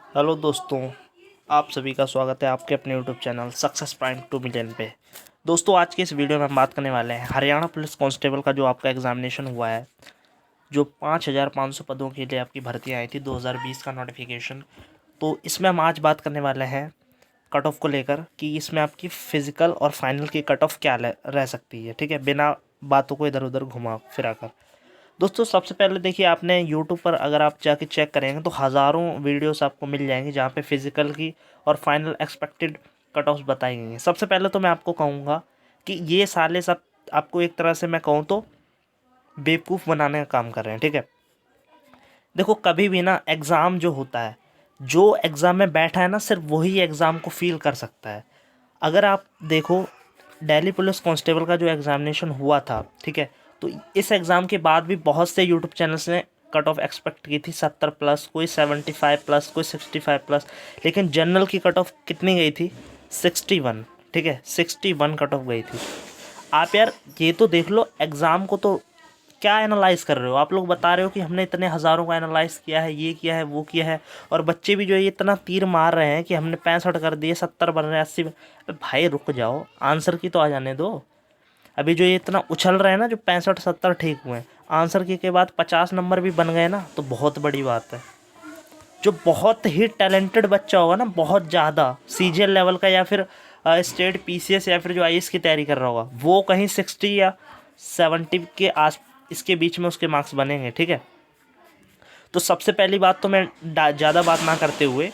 Hello दोस्तों, आप सभी का स्वागत है आपके अपने YouTube channel success prime 2 million पे। दोस्तों, आज के इस वीडियो में हम बात करने वाले हैं हरियाणा पुलिस कांस्टेबल का जो आपका एग्जामिनेशन हुआ है, जो 5,500 पदों के लिए आपकी भर्तियां आई थी, 2020 का नोटिफिकेशन। तो इसमें हम आज बात करने वाले हैं कट ऑफ को लेकर कि इसमें आपकी फ़िज़िकल और फाइनल की कट ऑफ क्या रह सकती है। ठीक है, बिना बातों को इधर उधर घुमा फिरा कर। दोस्तों, सबसे पहले देखिए, आपने यूट्यूब पर अगर आप जाके चेक करेंगे तो हज़ारों वीडियोस आपको मिल जाएंगी जहाँ पे फिज़िकल की और फाइनल एक्सपेक्टेड कट ऑफ्स बताई गई हैं। सबसे पहले तो मैं आपको कहूँगा कि ये साले सब आपको एक तरह से मैं कहूँ तो बेवकूफ़ बनाने का काम कर रहे हैं। ठीक है, देखो, कभी भी ना एग्ज़ाम जो होता है, जो एग्ज़ाम में बैठा है ना, सिर्फ वही एग्ज़ाम को फील कर सकता है। अगर आप देखो, दिल्ली पुलिस कांस्टेबल का जो एग्ज़ामिनेशन हुआ था, ठीक है, तो इस एग्ज़ाम के बाद भी बहुत से यूट्यूब चैनल्स ने कट ऑफ एक्सपेक्ट की थी 70 प्लस, कोई 75 प्लस, कोई 65 प्लस। लेकिन जनरल की कट ऑफ कितनी गई थी? 61। ठीक है, 61 कट ऑफ गई थी। आप यार ये तो देख लो, एग्ज़ाम को तो क्या एनालाइज कर रहे हो आप लोग? बता रहे हो कि हमने इतने हज़ारों का एनालाइज किया है, ये किया है, वो किया है, और बच्चे भी जो है इतना तीर मार रहे हैं कि हमने 65 कर दिए, 70 बन रहे हैं, 80। भाई रुक जाओ, आंसर की तो आ जाने दो। अभी जो ये इतना उछल रहे हैं ना, जो 65-70 ठीक हुए हैं, आंसर की के बाद 50 नंबर भी बन गए ना, तो बहुत बड़ी बात है। जो बहुत ही टैलेंटेड बच्चा होगा ना, बहुत ज़्यादा सीजीएल लेवल का, या फिर स्टेट पीसीएस, या फिर जो आईएएस की तैयारी कर रहा होगा, वो कहीं 60 या 70 के आस इसके बीच में उसके मार्क्स बनेंगे। ठीक है, तो सबसे पहली बात तो मैं ज़्यादा बात ना करते हुए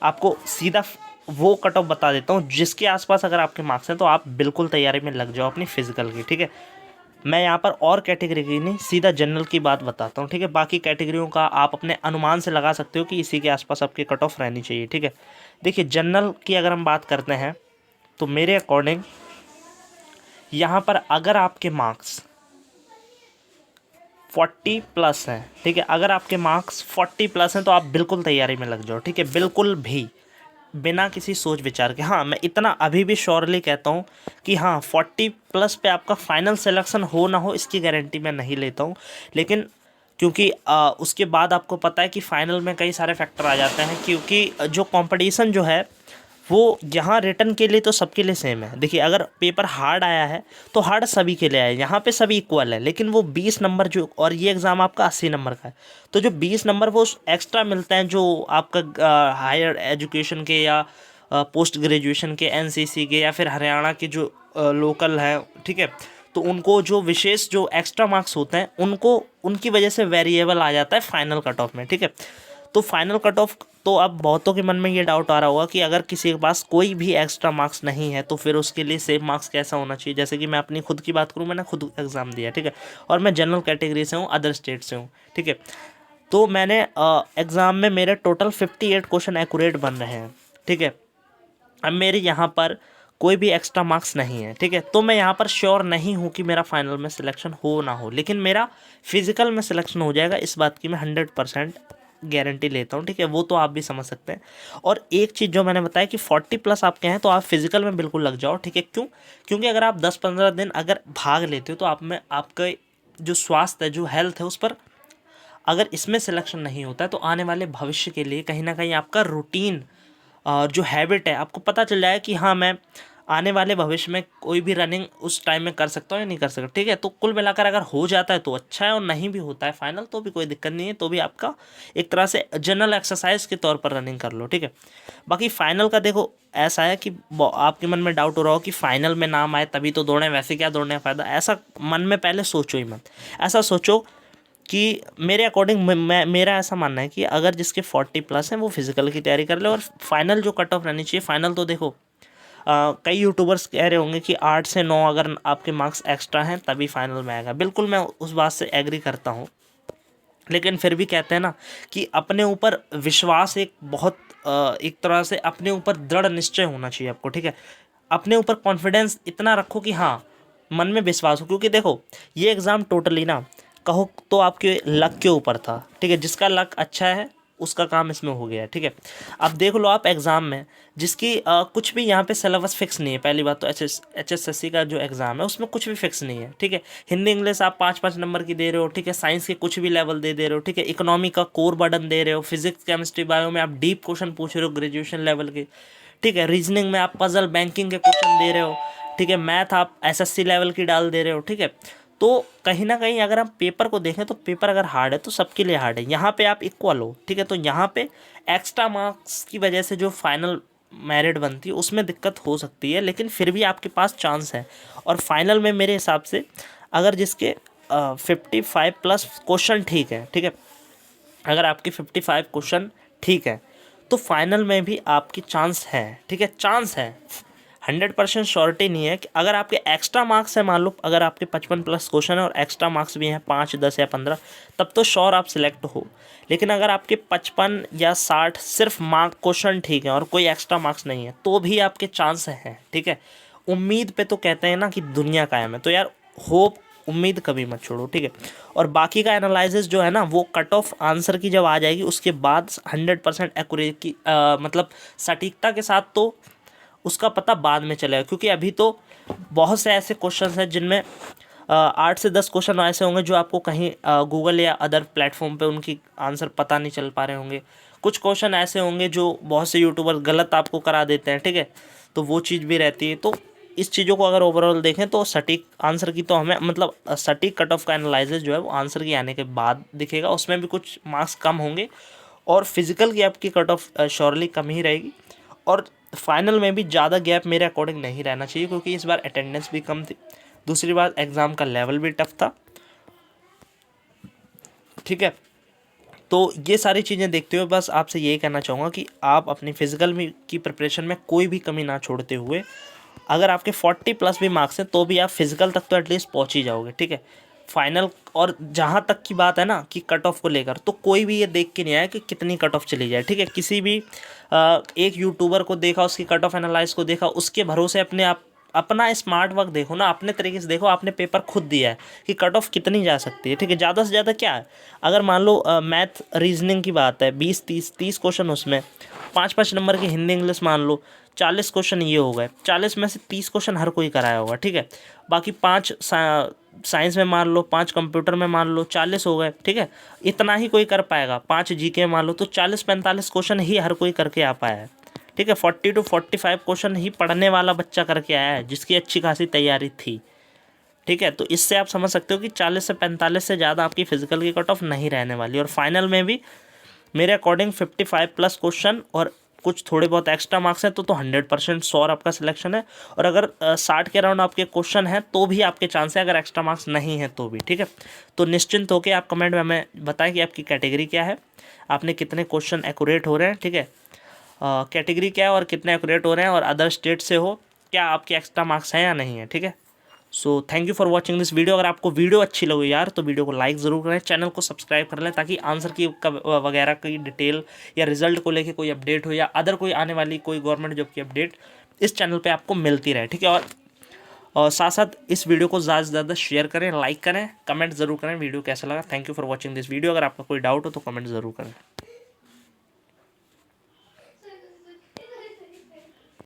आपको सीधा वो कट ऑफ बता देता हूँ जिसके आसपास अगर आपके मार्क्स हैं तो आप बिल्कुल तैयारी में लग जाओ अपनी फ़िज़िकल की। ठीक है, मैं यहाँ पर और कैटेगरी की नहीं, सीधा जनरल की बात बताता हूँ। ठीक है, बाकी कैटेगरियों का आप अपने अनुमान से लगा सकते हो कि इसी के आसपास आपकी कट ऑफ रहनी चाहिए। ठीक है, देखिए, जनरल की अगर हम बात करते हैं तो मेरे अकॉर्डिंग यहाँ पर अगर आपके मार्क्स 40 प्लस हैं, ठीक है, अगर आपके मार्क्स 40 प्लस हैं तो आप बिल्कुल तैयारी में लग जाओ। ठीक है, बिल्कुल भी बिना किसी सोच विचार के। हाँ, मैं इतना अभी भी श्योरली कहता हूँ कि हाँ, 40 प्लस पे आपका फाइनल सिलेक्शन हो ना हो इसकी गारंटी मैं नहीं लेता हूँ। लेकिन क्योंकि उसके बाद आपको पता है कि फ़ाइनल में कई सारे फैक्टर आ जाते हैं, क्योंकि जो कंपटीशन जो है वो यहाँ रिटर्न के लिए तो सबके लिए सेम है। देखिए, अगर पेपर हार्ड आया है तो हार्ड सभी के लिए आया है, यहाँ पे सभी इक्वल है। लेकिन वो 20 नंबर जो, और ये एग्ज़ाम आपका 80 नंबर का है, तो जो 20 नंबर वो एक्स्ट्रा मिलते हैं जो आपका हायर एजुकेशन के या पोस्ट ग्रेजुएशन के, एनसीसी के, या फिर हरियाणा के जो लोकल है। ठीक है, तो उनको जो विशेष जो एक्स्ट्रा मार्क्स होते हैं उनको उनकी वजह से वेरिएबल आ जाता है फाइनल कट ऑफ में। ठीक है, तो फाइनल कट ऑफ, तो अब बहुतों के मन में ये डाउट आ रहा होगा कि अगर किसी के पास कोई भी एक्स्ट्रा मार्क्स नहीं है तो फिर उसके लिए सेम मार्क्स कैसा होना चाहिए। जैसे कि मैं अपनी खुद की बात करूँ, मैंने खुद एग्ज़ाम दिया। ठीक है, और मैं जनरल कैटेगरी से हूँ, अदर स्टेट से हूँ। ठीक है, तो मैंने एग्ज़ाम में मेरे टोटल 58 क्वेश्चन एक्यूरेट बन रहे हैं। ठीक है, अब मेरे यहाँ पर कोई भी एक्स्ट्रा मार्क्स नहीं है। ठीक है, तो मैं यहाँ पर श्योर नहीं हूँ कि मेरा फाइनल में सिलेक्शन हो ना हो, लेकिन मेरा फिजिकल में सिलेक्शन हो जाएगा, इस बात की मैं 100% गारंटी लेता हूँ। ठीक है, वो तो आप भी समझ सकते हैं। और एक चीज़ जो मैंने बताया कि 40 प्लस आपके हैं तो आप फिजिकल में बिल्कुल लग जाओ। ठीक है, क्यों? क्योंकि अगर आप 10-15 दिन अगर भाग लेते हो तो आप में आपका जो स्वास्थ्य है, जो हेल्थ है, उस पर अगर इसमें सिलेक्शन नहीं होता है तो आने वाले भविष्य के लिए कहीं ना कहीं आपका रूटीन और जो हैबिट है, आपको पता चल जाए कि हाँ, मैं आने वाले भविष्य में कोई भी रनिंग उस टाइम में कर सकता हूँ या नहीं कर सकता। ठीक है, तो कुल मिलाकर अगर हो जाता है तो अच्छा है, और नहीं भी होता है फाइनल तो भी कोई दिक्कत नहीं है, तो भी आपका एक तरह से जनरल एक्सरसाइज के तौर पर रनिंग कर लो। ठीक है, बाकी फाइनल का देखो, ऐसा है कि आपके मन में डाउट हो रहा हो कि फाइनल में नाम आए तभी तो दौड़े, वैसे क्या दौड़ने का फ़ायदा, ऐसा मन में पहले सोचो ही मत। ऐसा सोचो कि मेरे अकॉर्डिंग मेरा ऐसा मानना है कि अगर जिसके 40 प्लस हैं वो फिजिकल की तैयारी कर ले, और फाइनल जो कट ऑफ रहनी चाहिए, फाइनल तो देखो, कई यूट्यूबर्स कह रहे होंगे कि 8 से 9 अगर आपके मार्क्स एक्स्ट्रा हैं तभी फाइनल में आएगा। बिल्कुल मैं उस बात से एग्री करता हूँ, लेकिन फिर भी कहते हैं ना कि अपने ऊपर विश्वास एक बहुत एक तरह से अपने ऊपर दृढ़ निश्चय होना चाहिए आपको। ठीक है, अपने ऊपर कॉन्फिडेंस इतना रखो कि हाँ, मन में विश्वास हो, क्योंकि देखो, ये एग्ज़ाम टोटली ना कहो तो आपके लक के ऊपर था। ठीक है, जिसका लक अच्छा है उसका काम इसमें हो गया है। ठीक है, अब देख लो आप एग्ज़ाम में जिसकी कुछ भी यहाँ पे सिलेबस फिक्स नहीं है। पहली बात तो HSSC का जो एग्ज़ाम है उसमें कुछ भी फिक्स नहीं है। ठीक है, हिंदी इंग्लिश आप 5-5 नंबर की दे रहे हो। ठीक है, साइंस के कुछ भी लेवल दे रहे हो। ठीक है, इकोनॉमी का कोर बर्डन दे रहे हो। फिजिक्स केमिस्ट्री बायो में आप डीप क्वेश्चन पूछ रहे हो ग्रेजुएशन लेवल के। ठीक है, रीजनिंग में आप पजल बैंकिंग के क्वेश्चन दे रहे हो। ठीक है, मैथ आप SSC लेवल की डाल दे रहे हो। ठीक है, तो कहीं ना कहीं अगर हम पेपर को देखें तो पेपर अगर हार्ड है तो सबके लिए हार्ड है। यहाँ पे आप इक्वल हो। ठीक है, तो यहाँ पे एक्स्ट्रा मार्क्स की वजह से जो फाइनल मेरिट बनती है उसमें दिक्कत हो सकती है, लेकिन फिर भी आपके पास चांस है। और फाइनल में मेरे हिसाब से अगर जिसके 55+ क्वेश्चन ठीक है, ठीक है, अगर आपकी 55 क्वेश्चन ठीक है तो फाइनल में भी आपकी चांस है। ठीक है, चांस है, 100% श्योरिटी नहीं है कि अगर आपके एक्स्ट्रा मार्क्स है, मान लो अगर आपके 55+ क्वेश्चन है और एक्स्ट्रा मार्क्स भी हैं 5, 10 या 15, तब तो श्योर आप सिलेक्ट हो। लेकिन अगर आपके 55 या 60 सिर्फ मार्क क्वेश्चन ठीक है और कोई एक्स्ट्रा मार्क्स नहीं है तो भी आपके चांस हैं। ठीक है, उम्मीद पे तो कहते हैं ना कि दुनिया कायम है, तो यार होप, उम्मीद कभी मत छोड़ो। ठीक है, और बाकी का एनालिसिस जो है ना वो कट ऑफ आंसर की जब आ जाएगी उसके बाद 100% एक्यूरेसी मतलब सटीकता के साथ तो उसका पता बाद में चलेगा। क्योंकि अभी तो बहुत से ऐसे क्वेश्चंस हैं जिनमें 8 से 10 क्वेश्चन ऐसे होंगे जो आपको कहीं गूगल या अदर प्लेटफॉर्म पे उनकी आंसर पता नहीं चल पा रहे होंगे। कुछ क्वेश्चन ऐसे होंगे जो बहुत से यूट्यूबर गलत आपको करा देते हैं। ठीक है, तो वो चीज़ भी रहती है। तो इस चीज़ों को अगर ओवरऑल देखें तो सटीक आंसर की तो हमें मतलब सटीक कट ऑफ का एनालिसिस जो है वो आंसर की आने के बाद दिखेगा। उसमें भी कुछ मार्क्स कम होंगे और फिजिकल की आपकी कट ऑफ श्योरली कम ही रहेगी। और फाइनल में भी ज़्यादा गैप मेरे अकॉर्डिंग नहीं रहना चाहिए क्योंकि इस बार अटेंडेंस भी कम थी। दूसरी बात, एग्ज़ाम का लेवल भी टफ था। ठीक है, तो ये सारी चीज़ें देखते हुए बस आपसे यही कहना चाहूँगा कि आप अपनी फिजिकल में की प्रिपरेशन में कोई भी कमी ना छोड़ते हुए, अगर आपके 40+ भी मार्क्स हैं तो भी आप फिजिकल तक तो एटलीस्ट पहुँच ही जाओगे। ठीक है, फाइनल और जहाँ तक की बात है ना कि कट ऑफ को लेकर, तो कोई भी ये देख के नहीं आया कि कितनी कट ऑफ चली जाए। ठीक है, किसी भी एक यूट्यूबर को देखा, उसकी कट ऑफ एनालाइज को देखा, उसके भरोसे अपने आप अपना स्मार्ट वर्क देखो ना, अपने तरीके से देखो। आपने पेपर खुद दिया है कि कट ऑफ कितनी जा सकती है। ठीक है, ज़्यादा से ज़्यादा क्या है, अगर मान लो मैथ रीजनिंग की बात है, 20-30 क्वेश्चन, उसमें 5-5 नंबर की हिंदी इंग्लिश मान लो, 40 क्वेश्चन ये हो गए। 40 में से 30 क्वेश्चन हर कोई कराया होगा। ठीक है, बाकी 5 साइंस में मान लो, 5 कंप्यूटर में मान लो, 40 हो गए। ठीक है, इतना ही कोई कर पाएगा। 5 जीके मान लो तो 40-45 क्वेश्चन ही हर कोई करके आ पाया है। ठीक है, 40 to 45 क्वेश्चन ही पढ़ने वाला बच्चा करके आया है जिसकी अच्छी खासी तैयारी थी। ठीक है, तो इससे आप समझ सकते हो कि 40 से 45 से ज़्यादा आपकी फिजिकल की कट ऑफ नहीं रहने वाली। और फाइनल में भी मेरे अकॉर्डिंग 55+ क्वेश्चन और कुछ थोड़े बहुत एक्स्ट्रा मार्क्स हैं तो 100% श्योर आपका सिलेक्शन है। और अगर 60 के अराउंड आपके क्वेश्चन हैं तो भी आपके चांस है, अगर एक्स्ट्रा मार्क्स नहीं है तो भी। ठीक है, तो निश्चिंत होकर आप कमेंट में हमें बताएं कि आपकी कैटेगरी क्या है, आपने कितने क्वेश्चन एक्यूरेट हो रहे हैं। ठीक है, कैटेगरी क्या है और कितने एक्यूरेट हो रहे हैं, और अदर स्टेट से हो, क्या आपके एक्स्ट्रा मार्क्स हैं या नहीं है। ठीक है, so thank you for watching this video. अगर आपको वीडियो अच्छी लगी यार तो वीडियो को लाइक ज़रूर करें, चैनल को सब्सक्राइब कर लें ताकि आंसर की वगैरह की डिटेल या रिजल्ट को लेके कोई अपडेट हो या अदर कोई आने वाली कोई गवर्नमेंट जॉब की अपडेट इस चैनल पे आपको मिलती रहे। ठीक है, और साथ साथ इस वीडियो को ज़्यादा से ज़्यादा शेयर करें, लाइक करें, कमेंट ज़रूर करें वीडियो कैसा लगा। Thank you for watching this video. अगर आपका कोई डाउट हो तो कमेंट ज़रूर करें।